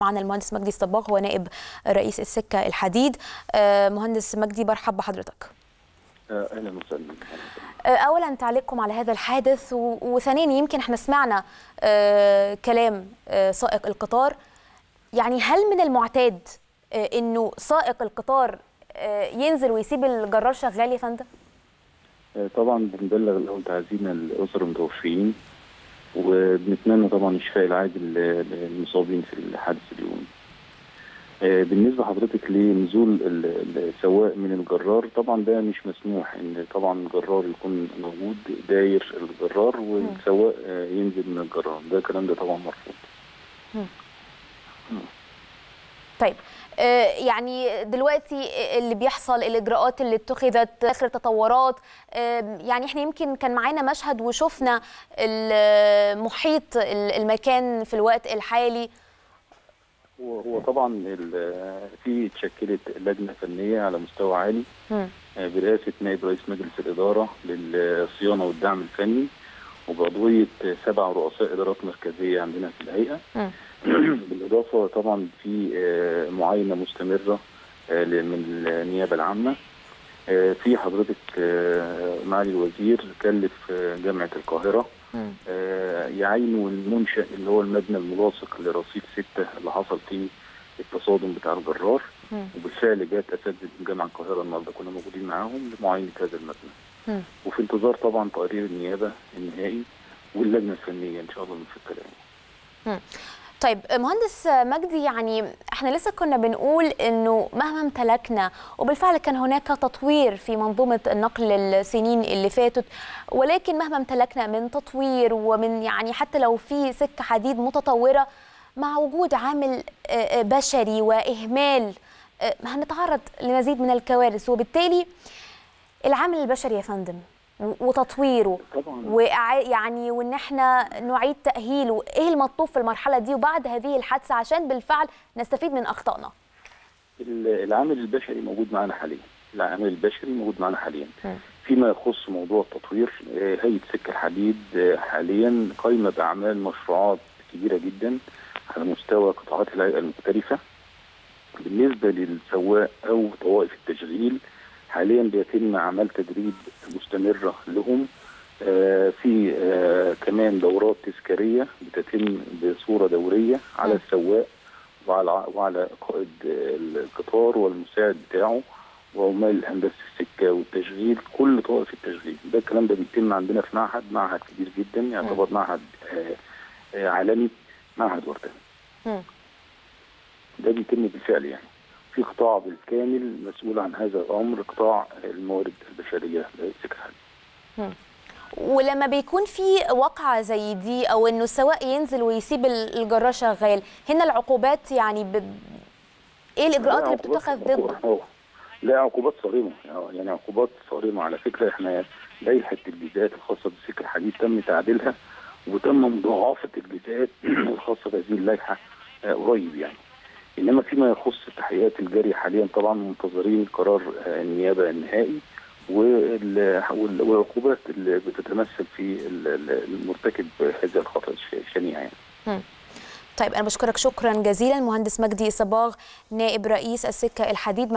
معنا المهندس مجدي الصباغ، هو نائب رئيس السكة الحديد. مهندس مجدي، برحب بحضرتك. اهلا وسهلا. اولا تعليقكم على هذا الحادث، وثانيا يمكن احنا سمعنا كلام سائق القطار. يعني هل من المعتاد انه سائق القطار ينزل ويسيب الجرار شغال يا فندم؟ طبعا بنبلغ الاول تعزينا لاسر المتوفيين، وبنتمنى طبعا الشفاء العاجل للمصابين في الحادث اليوم. بالنسبه لحضرتك لنزول السواق من الجرار، طبعا ده مش مسموح، ان طبعا الجرار يكون موجود داير الجرار والسواق ينزل من الجرار، ده الكلام ده طبعا مرفوض. طيب يعني دلوقتي اللي بيحصل، الاجراءات اللي اتخذت، اخر التطورات، يعني احنا يمكن كان معانا مشهد وشفنا محيط المكان في الوقت الحالي. هو طبعا في اتشكلت لجنه فنيه على مستوى عالي برئاسه نائب رئيس مجلس الاداره للصيانه والدعم الفني، وبعضويه 7 رؤساء ادارات مركزيه عندنا في الهيئه. بالاضافه طبعا في معاينه مستمره من النيابه العامه. في حضرتك معالي الوزير كلف جامعه القاهره يعينوا المنشأ اللي هو المبنى الملاصق لرصيف 6 اللي حصل فيه التصادم بتاع الجرار، وبالفعل جات اساتذه جامعه القاهره النهارده كنا موجودين معاهم لمعاينه هذا المبنى، وفي انتظار طبعا تقرير النيابه النهائي واللجنه الفنيه ان شاء الله المفكره يعني. طيب مهندس مجدي، يعني احنا لسه كنا بنقول انه مهما امتلكنا، وبالفعل كان هناك تطوير في منظومه النقل السنين اللي فاتت، ولكن مهما امتلكنا من تطوير ومن يعني حتى لو في سكه حديد متطوره، مع وجود عامل بشري واهمال هنتعرض لمزيد من الكوارث. وبالتالي العامل البشري يا فندم وتطويره يعني وان احنا نعيد تاهيله، ايه المطلوب في المرحله دي وبعد هذه الحادثه عشان بالفعل نستفيد من اخطائنا؟ العامل البشري موجود معنا حاليا، العامل البشري موجود معنا حاليا. فيما يخص موضوع التطوير، هيئه سكه الحديد حاليا قايمه باعمال مشروعات كبيره جدا على مستوى قطاعات الهيئه المختلفه. بالنسبه للسواق او طوائف التشغيل، حاليا بيتم عمل تدريب مستمره لهم. في كمان دورات تذكاريه بتتم بصوره دوريه على السواق وعلى قائد القطار والمساعد بتاعه وعمال هندسه السكه والتشغيل، كل طوائف التشغيل. ده الكلام ده بيتم عندنا في معهد كبير جدا، يعتبر معهد عالمي، معهد وردان. ده بيتم بالفعل يعني. في قطاع بالكامل مسؤول عن هذا الامر، قطاع الموارد البشريه للسكه الحديد. ولما بيكون في وقعه زي دي، او انه السواق ينزل ويسيب الجرار شغال، هنا العقوبات يعني ايه الاجراءات اللي بتتخذ ضده؟ لا، عقوبات صارمه، يعني عقوبات صارمه. على فكره احنا لائحه الجزاءات الخاصه بالسكه الحديد تم تعديلها وتم مضاعفه الجزاءات الخاصه بهذه اللائحه قريب يعني. انما فيما يخص التحقيقات الجاريه حاليا طبعا منتظرين قرار النيابه النهائي والعقوبات اللي بتتمثل في المرتكب هذا الخطأ الشنيع يعني. طيب انا بشكرك شكرا جزيلا مهندس مجدي الصباغ، نائب رئيس السكه الحديد.